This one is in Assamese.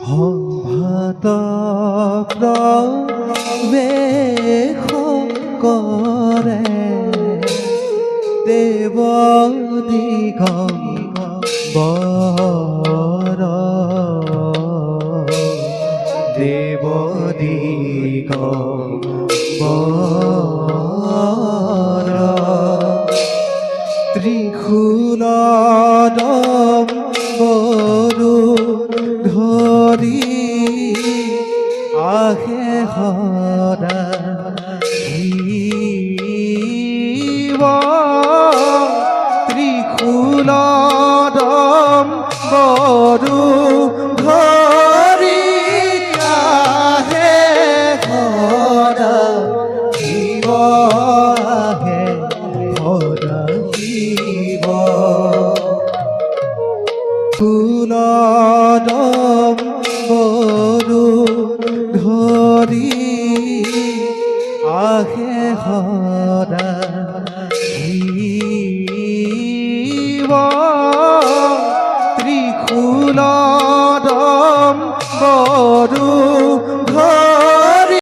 ভাত প্ৰৱেশ কৰে দেৱ দিগম্বৰ দেৱ দিগম্বৰ ত্ৰিশূলদম্বৰু ধৰি আহে সদায় শিৱ ত্ৰিশূলদম্বৰু ধৰি আহে সদায় শিৱ আহে সদায় শিৱ ত্ৰিশূলদম্বৰু ধৰি আহে সদায় শিৱ ত্ৰিশূলদম্বৰু